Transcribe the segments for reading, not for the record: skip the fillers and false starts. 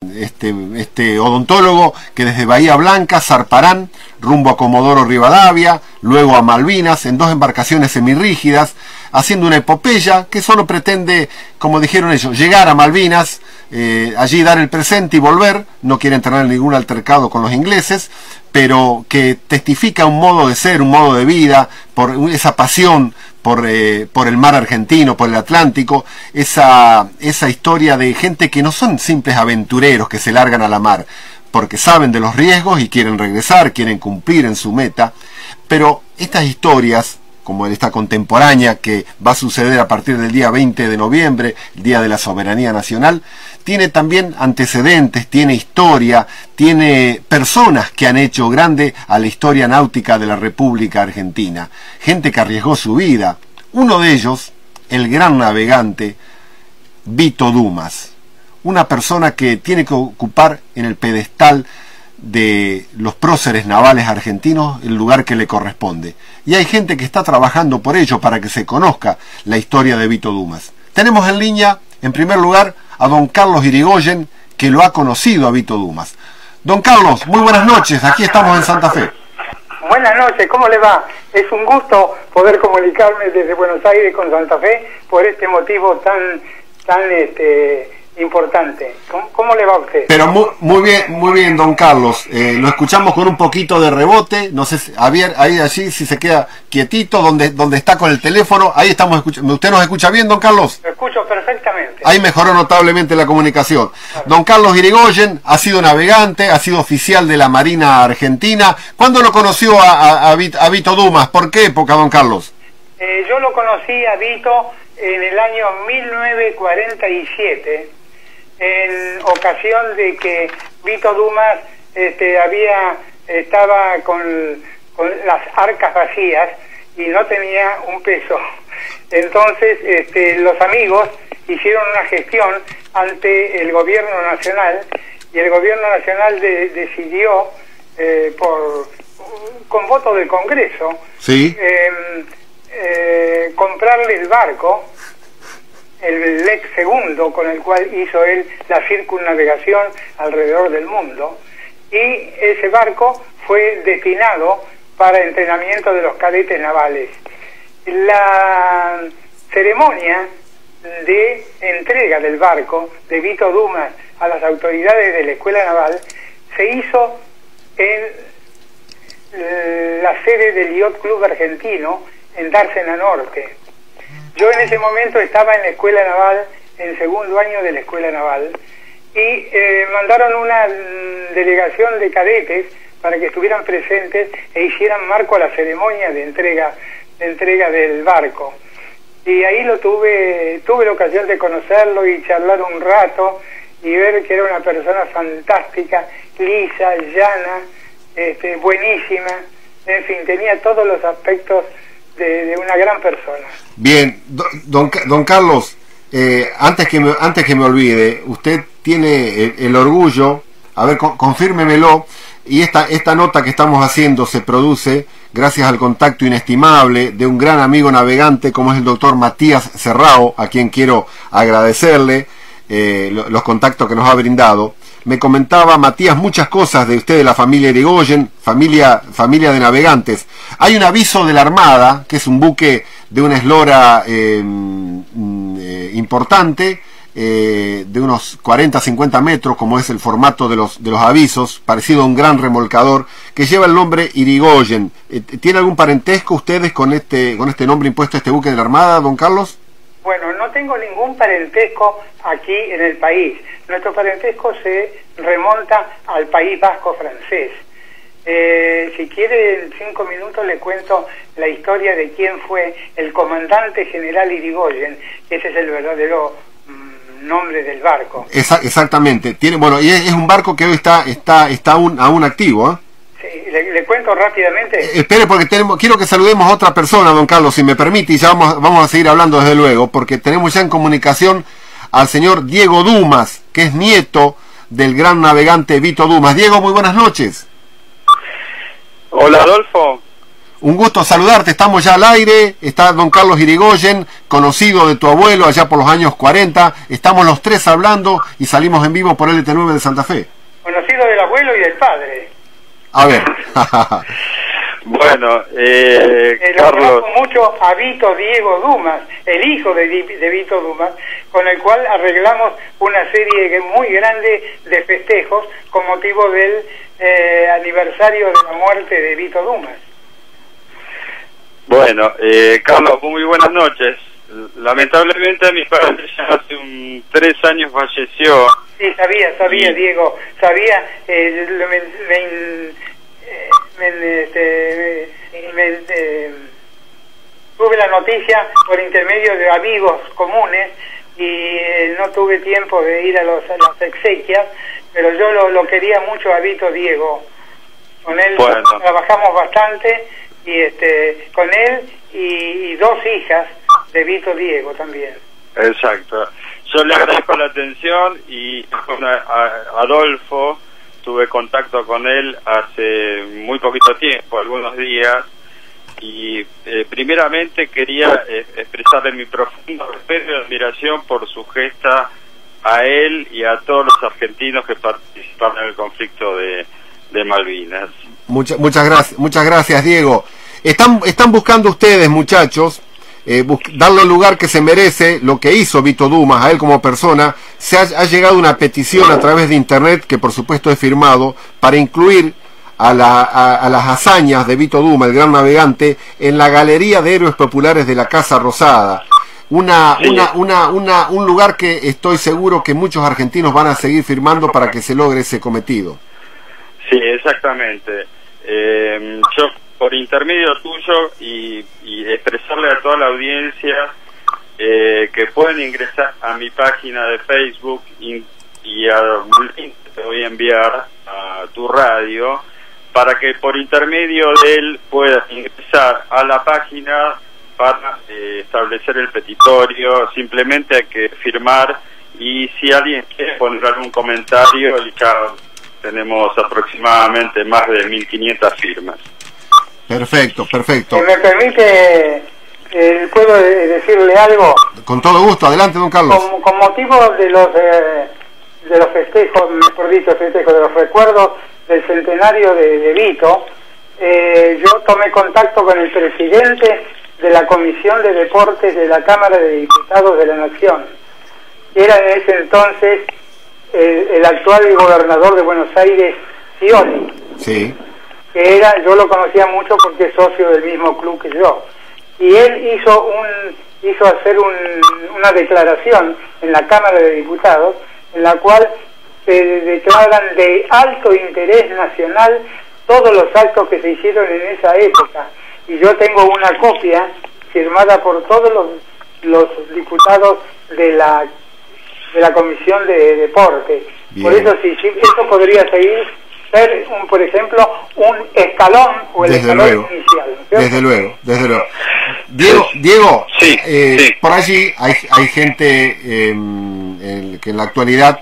este odontólogo que desde Bahía Blanca zarparán rumbo a Comodoro Rivadavia, luego a Malvinas, en 2 embarcaciones semirrígidas, haciendo una epopeya que solo pretende, como dijeron ellos, llegar a Malvinas, allí dar el presente y volver. No quieren tener ningún altercado con los ingleses, pero que testifica un modo de ser, un modo de vida, por esa pasión por el mar argentino, por el Atlántico, esa historia de gente que no son simples aventureros que se largan a la mar, porque saben de los riesgos y quieren regresar, quieren cumplir en su meta. Pero estas historias, como esta contemporánea que va a suceder a partir del día 20 de noviembre, el Día de la Soberanía Nacional, tiene también antecedentes, tiene historia, tiene personas que han hecho grande a la historia náutica de la República Argentina, gente que arriesgó su vida. Uno de ellos, el gran navegante Vito Dumas, una persona que tiene que ocupar en el pedestal de los próceres navales argentinos el lugar que le corresponde. Y hay gente que está trabajando por ello, para que se conozca la historia de Vito Dumas. Tenemos en línea, en primer lugar, a don Carlos Irigoyen, que lo ha conocido a Vito Dumas. Don Carlos, muy buenas noches, aquí estamos en Santa Fe. Buenas noches, ¿cómo le va? Es un gusto poder comunicarme desde Buenos Aires con Santa Fe por este motivo tan importante. ¿Cómo le va a usted? Pero muy bien, don Carlos. Lo escuchamos con un poquito de rebote. No sé, Javier, allí si se queda quietito, donde está con el teléfono, ahí estamos escuchando. ¿Usted nos escucha bien, don Carlos? Lo escucho perfectamente. Ahí mejoró notablemente la comunicación. Don Carlos Irigoyen ha sido navegante, ha sido oficial de la Marina Argentina. ¿Cuándo lo conoció a Vito Dumas? ¿Por qué época, don Carlos? Yo lo conocí a Vito en el año 1947. En ocasión de que Vito Dumas estaba con las arcas vacías y no tenía un peso. Entonces los amigos hicieron una gestión ante el gobierno nacional, y el gobierno nacional decidió con voto del Congreso, ¿sí?, comprarle el barco, el Lex segundo, con el cual hizo él la circunnavegación alrededor del mundo, y ese barco fue destinado para entrenamiento de los cadetes navales. La ceremonia de entrega del barco de Vito Dumas a las autoridades de la Escuela Naval se hizo en la sede del Yacht Club Argentino en Dársena Norte. Yo en ese momento estaba en la Escuela Naval, en segundo año de la Escuela Naval, y mandaron una delegación de cadetes para que estuvieran presentes e hicieran marco a la ceremonia de entrega del barco. Y ahí tuve la ocasión de conocerlo y charlar un rato y ver que era una persona fantástica, lisa, llana, buenísima, en fin, tenía todos los aspectos de una gran persona. Bien, don Carlos, antes que me olvide, usted tiene el orgullo, a ver, confírmemelo, y esta nota que estamos haciendo se produce gracias al contacto inestimable de un gran amigo navegante como es el doctor Matías Serrao, a quien quiero agradecerle los contactos que nos ha brindado. Me comentaba Matías muchas cosas de usted, de la familia Irigoyen, familia de navegantes. Hay un aviso de la Armada, que es un buque de una eslora importante, de unos 40-50 metros, como es el formato de los avisos, parecido a un gran remolcador, que lleva el nombre Irigoyen. ¿Tiene algún parentesco ustedes con este nombre impuesto a este buque de la Armada, don Carlos? Bueno, no tengo ningún parentesco aquí en el país. Nuestro parentesco se remonta al País Vasco francés. Si quiere, en 5 minutos le cuento la historia de quién fue el comandante general Irigoyen. Ese es el verdadero nombre del barco. Exactamente. Y es un barco que hoy está aún activo, ¿eh? Sí, le cuento rápidamente. Espere, porque quiero que saludemos a otra persona, don Carlos, si me permite, y ya vamos a seguir hablando desde luego, porque tenemos ya en comunicación al señor Diego Dumas, que es nieto del gran navegante Vito Dumas. Diego, muy buenas noches. Hola, Adolfo. Un gusto saludarte, estamos ya al aire, está don Carlos Irigoyen, conocido de tu abuelo allá por los años 40, estamos los tres hablando y salimos en vivo por LT9 de Santa Fe. Conocido del abuelo y del padre. A ver. Bueno, Lo conozco mucho a Vito Diego Dumas, el hijo de Vito Dumas, con el cual arreglamos una serie muy grande de festejos con motivo del aniversario de la muerte de Vito Dumas. Bueno, Carlos, muy buenas noches. Lamentablemente mi padre ya hace 3 años falleció. Sí, sabía, Diego, sabía, tuve la noticia por intermedio de amigos comunes y no tuve tiempo de ir a las exequias, pero yo lo quería mucho a Vito Diego. Con él trabajamos bastante y con él y 2 hijas de Vito Diego también. Exacto. Yo le agradezco la atención y con Adolfo tuve contacto con él hace muy poquito tiempo, algunos días, y primeramente quería expresarle mi profundo respeto y admiración por su gesta a él y a todos los argentinos que participaron en el conflicto de Malvinas. Muchas gracias, Diego. Están buscando ustedes, muchachos, darle el lugar que se merece, lo que hizo Vito Dumas, a él como persona. Ha llegado una petición a través de internet, que por supuesto es firmado, para incluir a las hazañas de Vito Dumas, el gran navegante, en la Galería de Héroes Populares de la Casa Rosada. Un lugar que estoy seguro que muchos argentinos van a seguir firmando para que se logre ese cometido. Sí, exactamente. Yo, por intermedio tuyo y expresarle a toda la audiencia que pueden ingresar a mi página de Facebook y a un link que te voy a enviar a tu radio para que por intermedio de él puedas ingresar a la página para establecer el petitorio. Simplemente hay que firmar y si alguien quiere poner algún comentario, y ya tenemos aproximadamente más de 1500 firmas. Perfecto. Si me permite, ¿puedo decirle algo? Con todo gusto, adelante, don Carlos. Con motivo de los festejos, mejor dicho, de los recuerdos del centenario de Vito, yo tomé contacto con el presidente de la Comisión de Deportes de la Cámara de Diputados de la Nación, que era en ese entonces el actual gobernador de Buenos Aires, Scioli. Sí. Yo lo conocía mucho porque es socio del mismo club que yo. Y él hizo hacer una declaración en la Cámara de Diputados, en la cual se declaran de alto interés nacional todos los actos que se hicieron en esa época. Y yo tengo una copia firmada por todos los diputados de la Comisión de Deporte. Bien. Por eso, si eso podría ser, por ejemplo, un escalón o el escalón inicial, ¿no? Desde luego. Diego, sí. Por allí hay gente que en la actualidad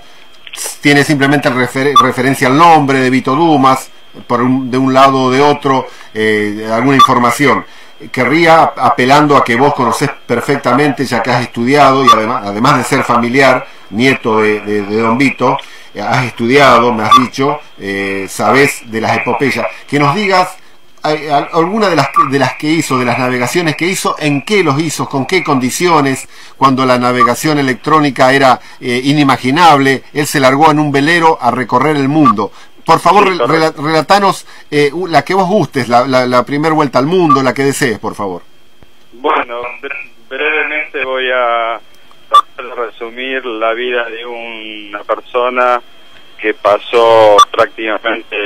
tiene simplemente referencia al nombre de Vito Dumas, de un lado o de otro, alguna información. Querría, apelando a que vos conocés perfectamente, ya que has estudiado, y además de ser familiar, nieto de don Vito, has estudiado, me has dicho, sabés de las epopeyas, que nos digas alguna de las que hizo, de las navegaciones que hizo, en qué los hizo, con qué condiciones, cuando la navegación electrónica era inimaginable. Él se largó en un velero a recorrer el mundo. Por favor, relatanos la que vos gustes, la primera vuelta al mundo, la que desees, por favor. Bueno, brevemente voy a tratar de resumir la vida de una persona que pasó prácticamente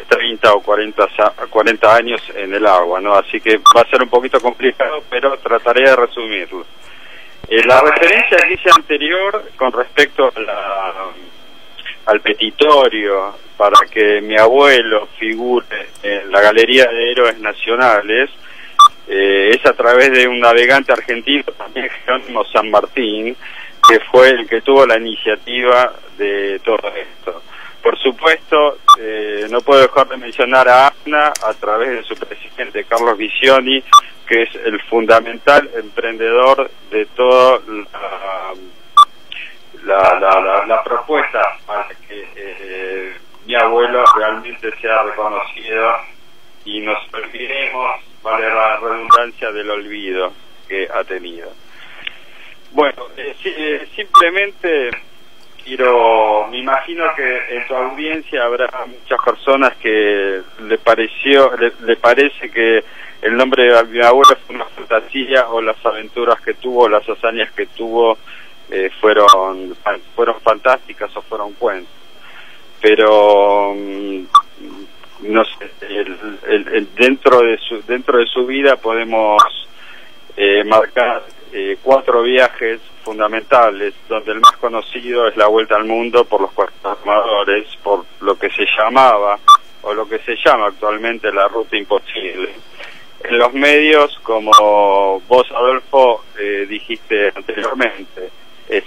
30 o 40 años en el agua, ¿no? Así que va a ser un poquito complicado, pero trataré de resumirlo. La referencia que hice anterior con respecto al petitorio para que mi abuelo figure en la Galería de Héroes Nacionales es a través de un navegante argentino, también Jerónimo San Martín, que fue el que tuvo la iniciativa de todo esto. Por supuesto, no puedo dejar de mencionar a ANA a través de su presidente Carlos Visioni, que es el fundamental emprendedor de toda la propuesta para que mi abuelo realmente sea reconocido y nos olvidemos, vale la redundancia, del olvido que ha tenido. Bueno, simplemente me imagino que en tu audiencia habrá muchas personas que le parece que el nombre de mi abuelo fue una fantasía, o las aventuras que tuvo, las hazañas que tuvo fueron fantásticas o fueron cuentos. Pero no sé, dentro de su vida podemos marcar 4 viajes fundamentales, donde el más conocido es la vuelta al mundo por los cuartos armadores, por lo que se llamaba o lo que se llama actualmente la ruta imposible. En los medios, como vos, Adolfo, dijiste anteriormente,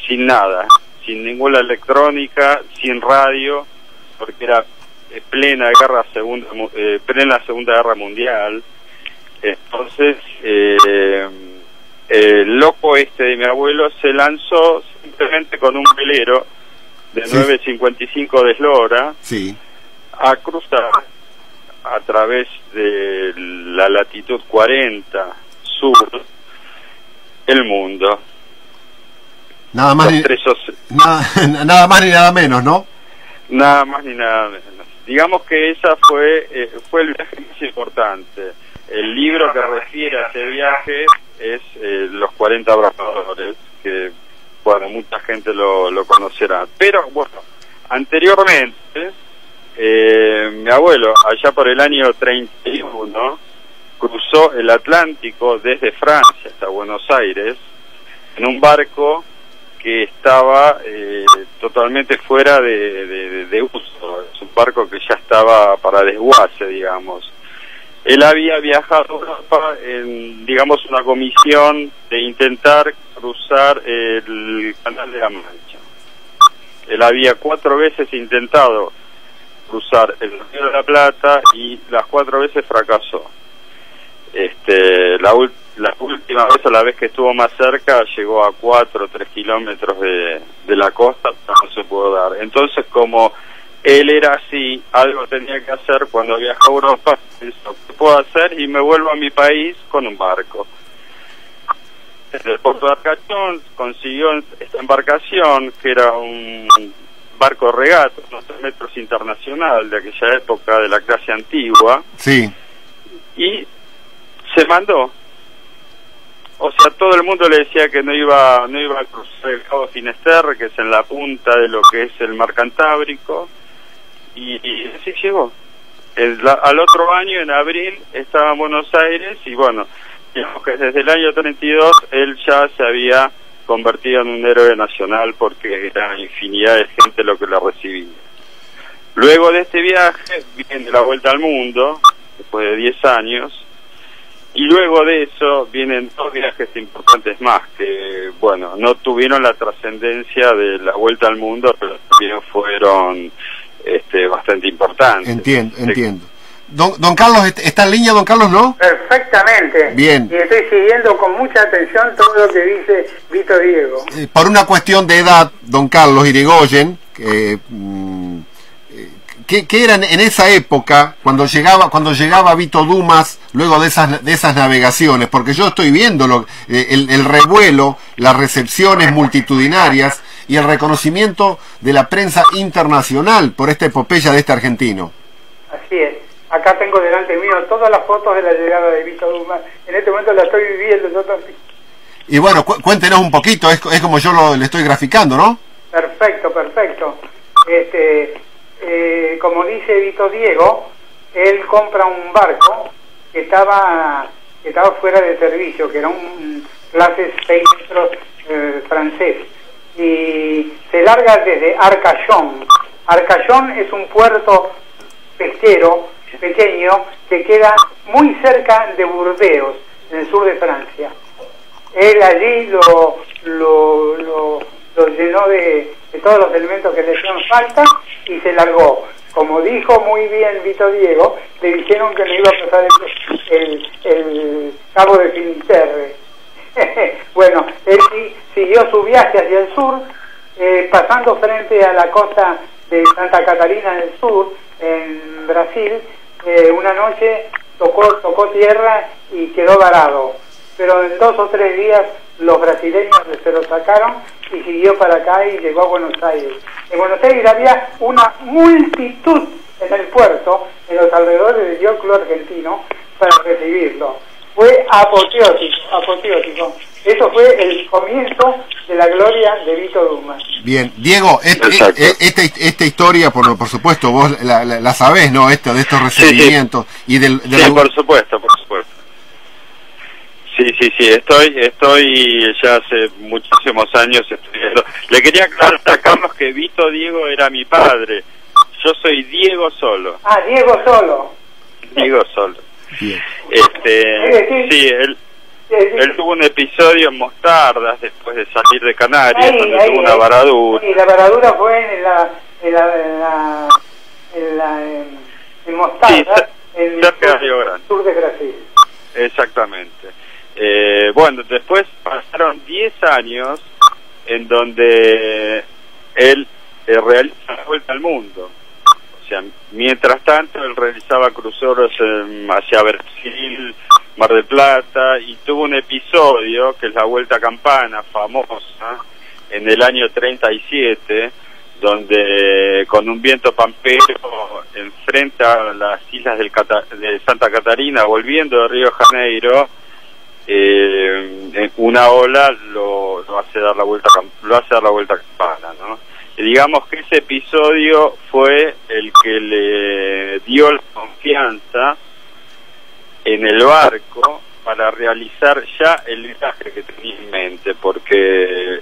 sin nada, sin ninguna electrónica, sin radio, porque era plena Segunda Guerra Mundial. Entonces el loco de mi abuelo se lanzó simplemente con un velero de 9.55 de eslora, sí, a cruzar a través de la latitud 40 sur el mundo. Nada más, nada más ni nada menos, ¿no? Nada más ni nada menos. Digamos que esa fue el viaje más importante. El libro que refiere a ese viaje es Los 40 Abrazadores, que bueno, mucha gente lo conocerá. Pero bueno, anteriormente mi abuelo, allá por el año 31, cruzó el Atlántico desde Francia hasta Buenos Aires en un barco que estaba totalmente fuera de uso. Es un barco que ya estaba para desguace, digamos. Él había viajado a Europa en, digamos, una comisión de intentar cruzar el Canal de la Mancha. Él había 4 veces intentado cruzar el Río de la Plata y las 4 veces fracasó. La última vez, a la vez que estuvo más cerca, llegó a 4 o 3 kilómetros de la costa, pero no se pudo dar. Entonces, como él era así, algo tenía que hacer cuando viajó a Europa, pensó, ¿qué puedo hacer? Y me vuelvo a mi país con un barco. En el puerto de Arcachón consiguió esta embarcación, que era un barco regata, unos 3 metros internacional, de aquella época, de la clase antigua. Sí. Y se mandó. O sea, todo el mundo le decía que no iba a cruzar el Cabo Finisterre, que es en la punta de lo que es el mar Cantábrico, y así llegó. Al otro año, en abril, estaba en Buenos Aires, y bueno, digamos que desde el año 32 él ya se había convertido en un héroe nacional, porque era infinidad de gente lo que lo recibía. Luego de este viaje viene la vuelta al mundo, después de 10 años, y luego de eso vienen 2 viajes importantes más, que bueno, no tuvieron la trascendencia de la vuelta al mundo, pero también fueron bastante importantes. Entiendo. Don Carlos, ¿está en línea, don Carlos, no? Perfectamente. Bien. Y estoy siguiendo con mucha atención todo lo que dice Vito Diego. Por una cuestión de edad, don Carlos Irigoyen, ¿qué eran en esa época cuando llegaba Vito Dumas luego de esas navegaciones? Porque yo estoy viendo el revuelo, las recepciones multitudinarias y el reconocimiento de la prensa internacional por esta epopeya de este argentino. Así es. Acá tengo delante mío todas las fotos de la llegada de Vito Dumas. En este momento la estoy viviendo yo también. Y bueno, cuéntenos un poquito, es como yo le estoy graficando, ¿no? Perfecto. Como dice Vito Diego, él compra un barco que estaba fuera de servicio, que era un clase 6 metros francés, y se larga desde Arcachón. Arcachón es un puerto pesquero pequeño que queda muy cerca de Burdeos, en el sur de Francia. Él allí lo llenó de todos los elementos que le hacían falta y se largó. como dijo muy bien Vito Diego, le dijeron que no iba a pasar el cabo de Finisterre. Bueno, él siguió su viaje hacia el sur, pasando frente a la costa de Santa Catarina del Sur, en Brasil. Una noche tocó tierra y quedó varado, pero en 2 o 3 días los brasileños se lo sacaron y siguió para acá y llegó a Buenos Aires. En Buenos Aires había una multitud en el puerto, en los alrededores del Dioclo argentino, para recibirlo. Fue apoteótico. Eso fue el comienzo de la gloria de Vito Dumas. Bien, Diego, esta historia, por supuesto, vos la sabés, ¿no? De estos recibimientos. Sí, sí. Y sí, por supuesto. Sí, estoy ya hace muchísimos años estudiando. Le quería aclarar a Carlos que Vito Diego era mi padre. Yo soy Diego Solo. Ah, Diego Solo. Diego Solo. Bien. Sí, él tuvo un episodio en Mostardas después de salir de Canarias, donde tuvo una varadura. Y la varadura fue en Mostardas, en cerca de Río Grande, sur de Brasil. Exactamente. Bueno, después pasaron 10 años en donde él realiza la vuelta al mundo. O sea, mientras tanto él realizaba cruceros hacia Brasil, Mar del Plata, y tuvo un episodio que es la Vuelta a Campana, famosa, en el año 37, donde con un viento pampero enfrenta a las islas de Santa Catarina, volviendo de Río de Janeiro, una ola lo hace dar la vuelta a Campana, ¿no? Y digamos que ese episodio fue el que le dio la confianza en el barco para realizar ya el viaje que tenía en mente, porque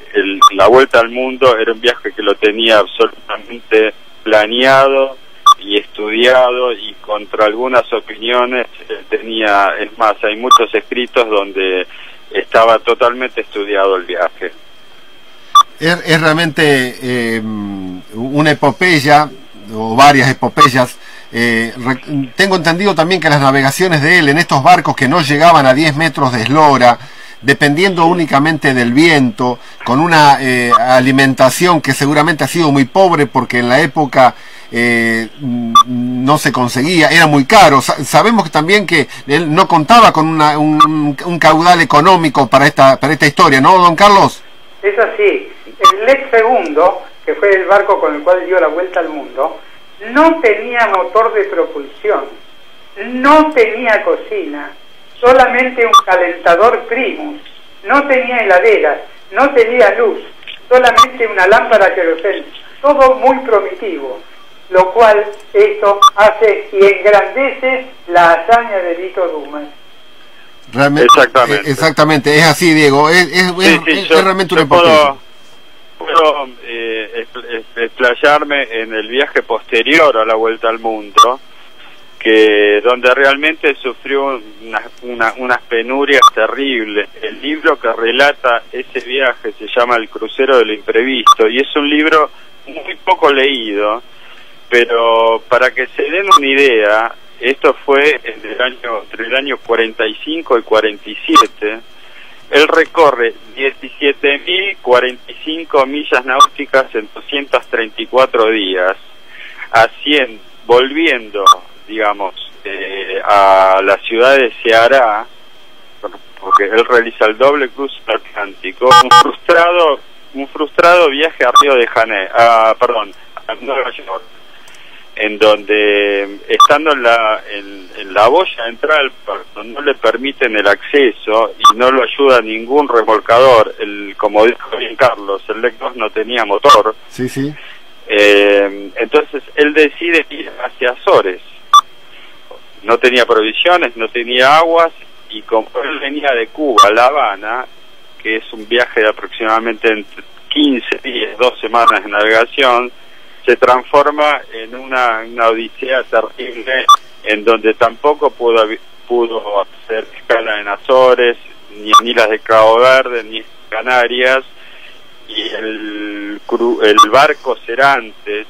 la vuelta al mundo era un viaje que lo tenía absolutamente planeado y estudiado, y contra algunas opiniones tenía, es más, hay muchos escritos donde estaba totalmente estudiado el viaje. Es realmente una epopeya, o varias epopeyas. Tengo entendido también que las navegaciones de él en estos barcos que no llegaban a 10 metros de eslora, dependiendo únicamente del viento, con una alimentación que seguramente ha sido muy pobre porque en la época no se conseguía, era muy caro. Sabemos que también que él no contaba con un caudal económico para esta historia, ¿no, don Carlos? Es así. El Lex Segundo, que fue el barco con el cual dio la vuelta al mundo, no tenía motor de propulsión, no tenía cocina, solamente un calentador Primus, no tenía heladeras, no tenía luz, solamente una lámpara querosén, todo muy primitivo, lo cual esto hace y engrandece la hazaña de Vito Dumas. Realmente, exactamente, es así, Diego, es realmente una epopeya. Puedo explayarme en el viaje posterior a la vuelta al mundo, donde realmente sufrió unas penurias terribles. El libro que relata ese viaje se llama El crucero de lo imprevisto, y es un libro muy poco leído, pero para que se den una idea, esto fue entre el año 45 y 47. Él recorre 17.045 millas náuticas en 234 días, volviendo, digamos, a la ciudad de Ceará, porque él realiza el doble cruce atlántico, un frustrado viaje a Río de Janeiro, a Nueva York, en donde, estando en la boya de entrada del puerto, no le permiten el acceso y no lo ayuda ningún remolcador. Como dijo bien Carlos, el Lex 2 no tenía motor. Sí, sí. Entonces él decide ir hacia Azores. No tenía provisiones, no tenía aguas, y como él venía de Cuba a La Habana, que es un viaje de aproximadamente entre 15 días, 2 semanas de navegación, se transforma en una odisea terrible, en donde tampoco pudo hacer escala en Azores, ni en Islas de Cabo Verde, ni en Canarias, y el barco Cerantes,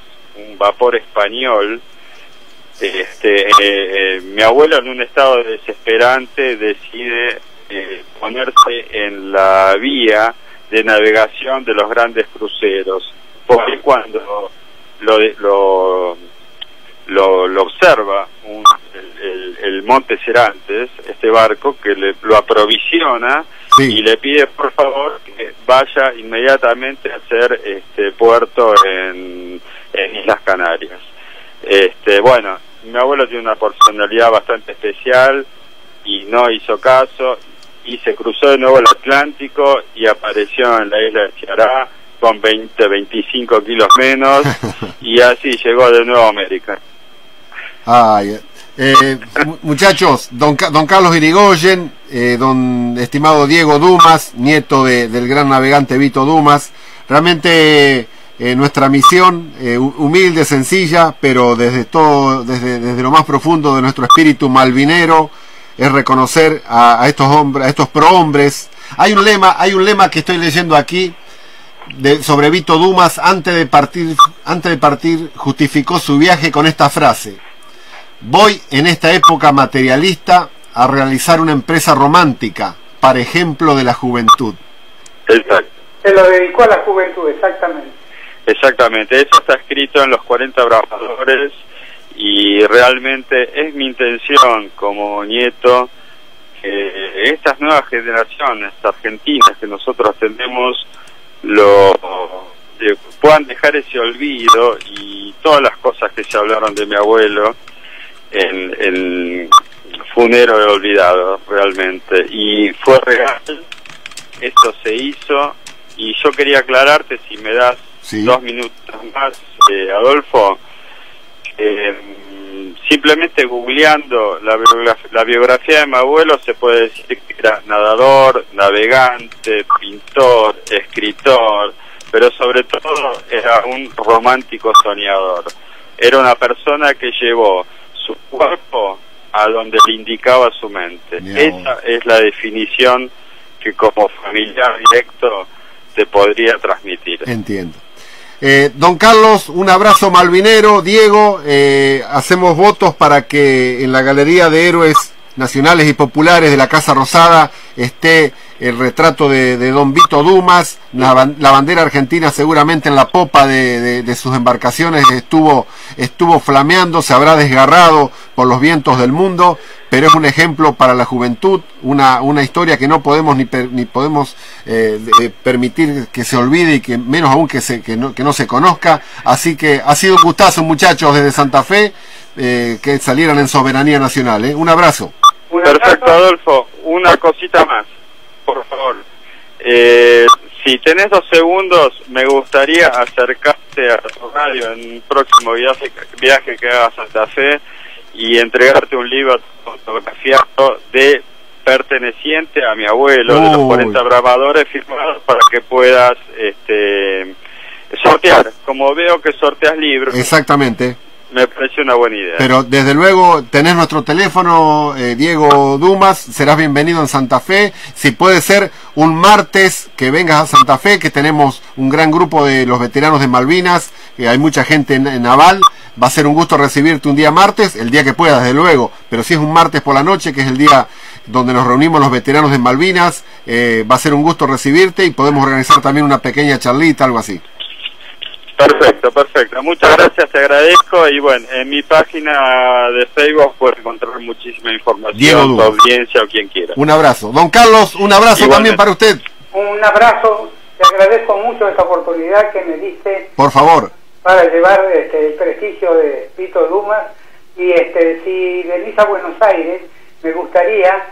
un vapor español, mi abuelo, en un estado desesperante, decide ponerse en la vía de navegación de los grandes cruceros. Porque cuando lo observa el Monte Serantes, este barco que lo aprovisiona, sí, y le pide por favor que vaya inmediatamente a hacer puerto en Islas Canarias. Bueno, mi abuelo tiene una personalidad bastante especial y no hizo caso, y se cruzó de nuevo el Atlántico y apareció en la isla de Ceará con 25 kilos menos, y así llegó de nuevo a América. Ay, muchachos, don Carlos Irigoyen, don estimado Diego Dumas, nieto del gran navegante Vito Dumas, realmente nuestra misión, humilde, sencilla, pero desde lo más profundo de nuestro espíritu malvinero, es reconocer a estos hombres, a estos prohombres. Hay un lema que estoy leyendo aquí sobre Vito Dumas. Antes de partir justificó su viaje con esta frase: voy en esta época materialista a realizar una empresa romántica para ejemplo de la juventud. Exacto. Se lo dedicó a la juventud, exactamente. Exactamente, eso está escrito en los 40 Bravadores, y realmente es mi intención como nieto que estas nuevas generaciones argentinas que nosotros tenemos puedan dejar ese olvido y todas las cosas que se hablaron de mi abuelo fue un héroe olvidado realmente, y fue real. Esto se hizo, y yo quería aclararte, si me das 2 minutos más, Adolfo, simplemente googleando la biografía de mi abuelo se puede decir que era nadador, navegante, pintor, escritor, pero sobre todo era un romántico soñador. Era una persona que llevó su cuerpo a donde le indicaba su mente. Esa es la definición que como familiar directo te podría transmitir. Entiendo. Don Carlos, un abrazo malvinero. Diego, hacemos votos para que en la Galería de Héroes Nacionales y Populares de la Casa Rosada esté el retrato de don Vito Dumas. La bandera argentina seguramente en la popa de sus embarcaciones estuvo flameando, se habrá desgarrado por los vientos del mundo, pero es un ejemplo para la juventud, una historia que no podemos ni podemos permitir que se olvide, y que menos aún que no se conozca. Así que ha sido un gustazo, muchachos, desde Santa Fe, que salieran en Soberanía Nacional. Un abrazo. Perfecto, Adolfo. Una cosita más, por favor. Si tenés 2 segundos, me gustaría acercarte a tu radio en un próximo viaje que hagas a Santa Fe y entregarte un libro fotografiado perteneciente a mi abuelo, de los 40 Bravadores, firmados para que puedas sortear. Como veo que sorteas libros. Exactamente. Me parece una buena idea. Pero desde luego tenés nuestro teléfono, Diego Dumas, serás bienvenido en Santa Fe. Si puede ser un martes que vengas a Santa Fe, que tenemos un gran grupo de los veteranos de Malvinas, hay mucha gente en Naval. Va a ser un gusto recibirte un día martes, el día que puedas, desde luego, pero si es un martes por la noche, que es el día donde nos reunimos los veteranos de Malvinas, va a ser un gusto recibirte, y podemos organizar también una pequeña charlita, algo así. Perfecto, perfecto. Muchas gracias, te agradezco. Y bueno, en mi página de Facebook puedes encontrar muchísima información, tu audiencia o quien quiera. Un abrazo. Don Carlos, un abrazo también para usted. Un abrazo, te agradezco mucho esta oportunidad que me diste. Por favor. Para llevar el prestigio de Vito Dumas. Y si venís a Buenos Aires, me gustaría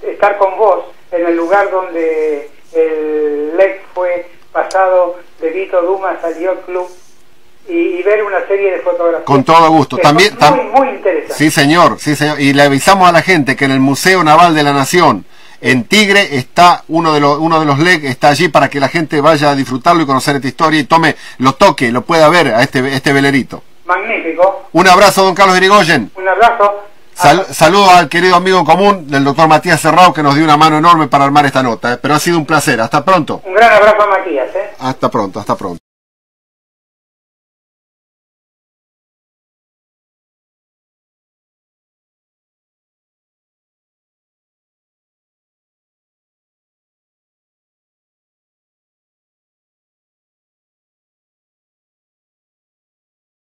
estar con vos en el lugar donde el Lex fue pasado de Vito Dumas al Yacht Club, y ver una serie de fotografías. Con todo gusto. También muy interesante. Sí, señor. Y le avisamos a la gente que en el Museo Naval de la Nación, en Tigre, está uno de los LEG, está allí para que la gente vaya a disfrutarlo y conocer esta historia, y lo toque, lo pueda ver a este velerito. Magnífico. Un abrazo, don Carlos Irigoyen. Un abrazo. Saludos al querido amigo común del doctor Matías Serrao, que nos dio una mano enorme para armar esta nota. Pero ha sido un placer. Hasta pronto. Un gran abrazo a Matías. Hasta pronto, hasta pronto.